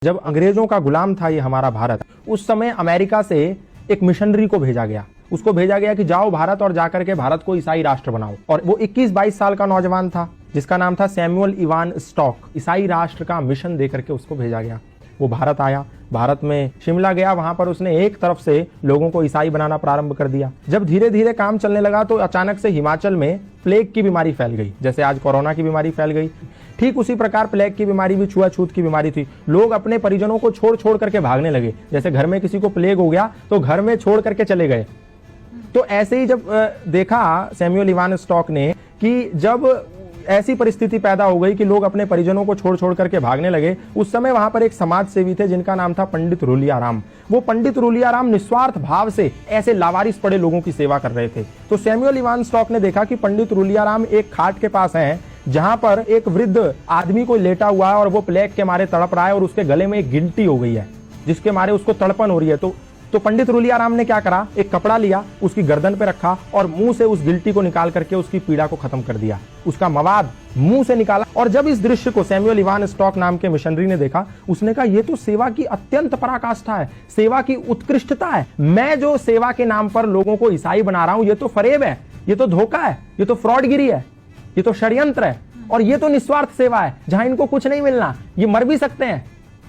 जब अंग्रेजों का गुलाम था ये हमारा भारत, उस समय अमेरिका से एक मिशनरी को भेजा गया। उसको भेजा गया कि जाओ भारत और जाकर के भारत को ईसाई राष्ट्र बनाओ। और वो 21-22 साल का नौजवान था जिसका नाम था सैमुअल इवान स्टॉक। ईसाई राष्ट्र का मिशन देकर के उसको भेजा गया। वो भारत आया, भारत में शिमला गया, वहां पर उसने एक तरफ से लोगों को ईसाई बनाना प्रारंभ कर दिया। जब धीरे धीरे काम चलने लगा तो अचानक से हिमाचल में प्लेग की बीमारी फैल गई। जैसे आज कोरोना की बीमारी फैल गई, ठीक उसी प्रकार प्लेग की बीमारी भी छुआछूत की बीमारी थी। लोग अपने परिजनों को छोड़ छोड़ करके भागने लगे। जैसे घर में किसी को प्लेग हो गया तो घर में छोड़ करके चले गए। तो ऐसे ही जब देखा सैमुअल इवान स्टॉक ने कि जब ऐसी परिस्थिति पैदा हो गई कि लोग अपने परिजनों को छोड़ छोड़ करके भागने लगे, उस समय वहां पर एक समाज सेवी थे जिनका नाम था पंडित रूलियाराम। वो पंडित रूलियाराम निस्वार्थ भाव से ऐसे लावारिस पड़े लोगों की सेवा कर रहे थे। तो सैमुअल इवान स्टॉक ने देखा कि पंडित रूलियाराम एक खाट के पास हैं जहां पर एक वृद्ध आदमी को लेटा हुआ है और वो प्लेग के मारे तड़प रहा है और उसके गले में एक गिल्टी हो गई है जिसके मारे उसको तड़पन हो रही है। तो पंडित रूलियाराम ने क्या करा, एक कपड़ा लिया, उसकी गर्दन पे रखा और मुंह से उस गिल्टी को निकाल करके उसकी पीड़ा को खत्म कर दिया। उसका मवाद मुंह से निकाला। और जब इस दृश्य को सैमुअल इवान स्टॉक नाम के मिशनरी ने देखा, उसने कहा ये तो सेवा की अत्यंत पराकाष्ठा है, सेवा की उत्कृष्टता है। मैं जो सेवा के नाम पर लोगों को ईसाई बना रहा हूं, ये तो फरेब है, ये तो धोखा है, ये तो फ्रॉडगिरी है, ये तो षड्यंत्र है और ये तो निस्वार्थ सेवा है जहां इनको कुछ नहीं मिलना। ये मर भी सकते हैं,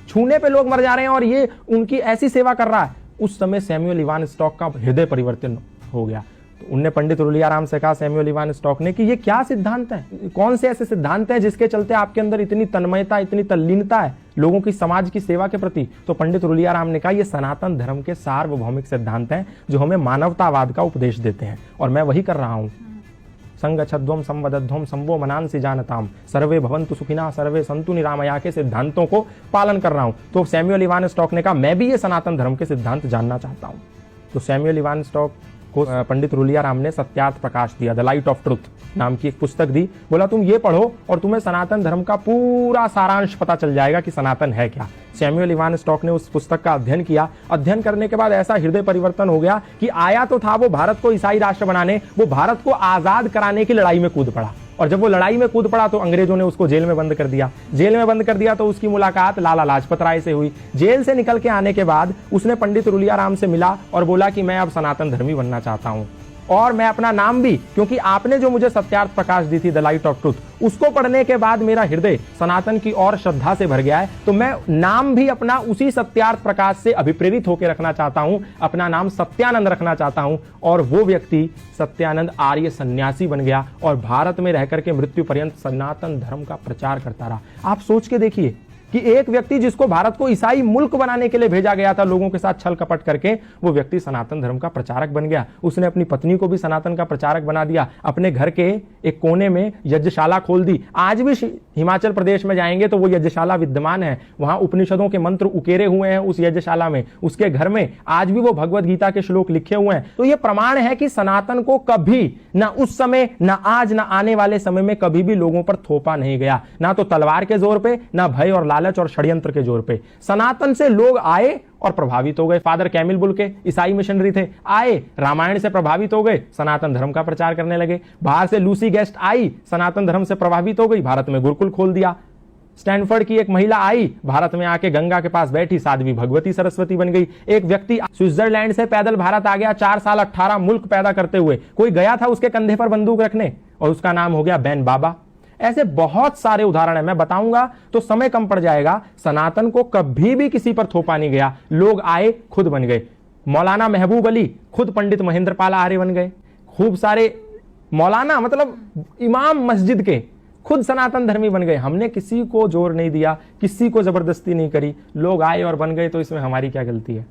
छूने पे लोग मर जा रहे हैं और ये उनकी ऐसी सेवा कर रहा है। उस समय सैमुअल इवान स्टॉक का हृदय परिवर्तन हो गया। तो उनने पंडित रूलियाराम से कहा, सैमुअल इवान स्टॉक ने, कि ये क्या सिद्धांत है, कौन से ऐसे सिद्धांत हैं जिसके चलते आपके अंदर इतनी तन्मयता, इतनी तल्लीनता है लोगों की समाज की सेवा के प्रति। तो पंडित रूलियाराम ने कहा, ये सनातन धर्म के सार्वभौमिक सिद्धांत हैं जो हमें मानवतावाद का उपदेश देते हैं और मैं वही कर रहा हूं। संगच्छध्वम संवदध्वम संवो मनांसि जानताम सर्वे भवन्तु सुखिना सर्वे संतु निरामया के सिद्धांतों को पालन कर रहा हूं। तो सैमुअल इवान स्टॉक ने कहा, मैं भी ये सनातन धर्म के सिद्धांत जानना चाहता हूं। तो सैमुअल इवान स्टॉक को पंडित रूलियाराम ने सत्यार्थ प्रकाश दिया, द लाइट ऑफ ट्रुथ नाम की एक पुस्तक दी। बोला तुम ये पढ़ो और तुम्हें सनातन धर्म का पूरा सारांश पता चल जाएगा कि सनातन है क्या। सैमुअल इवान स्टॉक ने उस पुस्तक का अध्ययन किया। अध्ययन करने के बाद ऐसा हृदय परिवर्तन हो गया कि आया तो था वो भारत को ईसाई राष्ट्र बनाने, वो भारत को आजाद कराने की लड़ाई में कूद पड़ा। और जब वो लड़ाई में कूद पड़ा तो अंग्रेजों ने उसको जेल में बंद कर दिया। जेल में बंद कर दिया तो उसकी मुलाकात लाला लाजपत राय से हुई। जेल से निकल के आने के बाद उसने पंडित रूलियाराम से मिला और बोला कि मैं अब सनातन धर्मी बनना चाहता हूं और मैं अपना नाम भी, क्योंकि आपने जो मुझे सत्यार्थ प्रकाश दी थी, द लाइट ऑफ ट्रुथ, उसको पढ़ने के बाद मेरा हृदय सनातन की और श्रद्धा से भर गया है। तो मैं नाम भी अपना उसी सत्यार्थ प्रकाश से अभिप्रेरित होकर रखना चाहता हूं। अपना नाम सत्यानंद रखना चाहता हूं। और वो व्यक्ति सत्यानंद आर्य सन्यासी बन गया और भारत में रहकर के मृत्यु पर्यंत सनातन धर्म का प्रचार करता रहा। आप सोच के देखिए कि एक व्यक्ति जिसको भारत को ईसाई मुल्क बनाने के लिए भेजा गया था लोगों के साथ छल कपट करके, वो व्यक्ति सनातन धर्म का प्रचारक बन गया। उसने अपनी पत्नी को भी सनातन का प्रचारक बना दिया। अपने घर के एक कोने में यज्ञशाला खोल दी। आज भी हिमाचल प्रदेश में जाएंगे तो वो यज्ञशाला विद्यमान है। वहां उपनिषदों के मंत्र उकेरे हुए हैं उस यज्ञशाला में। उसके घर में आज भी वो भगवत गीता के श्लोक लिखे हुए हैं। तो ये प्रमाण है कि सनातन को कभी ना उस समय, ना आज, ना आने वाले समय में कभी भी लोगों पर थोपा नहीं गया। ना तो तलवार के जोर पे, ना भय और लालच और षड्यंत्र के जोर पे। सनातन से लोग आए और प्रभावित हो गए। फादर कैमिल बुल के ईसाई मिशनरी थे, आए, रामायण से प्रभावित हो गए, सनातन धर्म का प्रचार करने लगे। बाहर से लूसी गेस्ट आई, सनातन धर्म से प्रभावित हो गई, भारत में गुरुकुल खोल दिया। स्टैनफोर्ड की एक महिला आई, भारत में आके गंगा के पास बैठी, साध्वी भगवती सरस्वती बन गई। एक व्यक्ति स्विट्जरलैंड से पैदल भारत आ गया, 4 साल 18 मुल्क पैदा करते हुए। कोई गया था उसके कंधे पर बंदूक रखने और उसका नाम हो गया बैन बाबा। ऐसे बहुत सारे उदाहरण है, मैं बताऊंगा तो समय कम पड़ जाएगा। सनातन को कभी भी किसी पर थोपा नहीं गया। लोग आए, खुद बन गए। मौलाना महबूब अली खुद पंडित महेंद्र पाल आर्य बन गए। खूब सारे मौलाना, मतलब इमाम मस्जिद के, खुद सनातन धर्मी बन गए। हमने किसी को जोर नहीं दिया, किसी को जबरदस्ती नहीं करी, लोग आए और बन गए। तो इसमें हमारी क्या गलती है?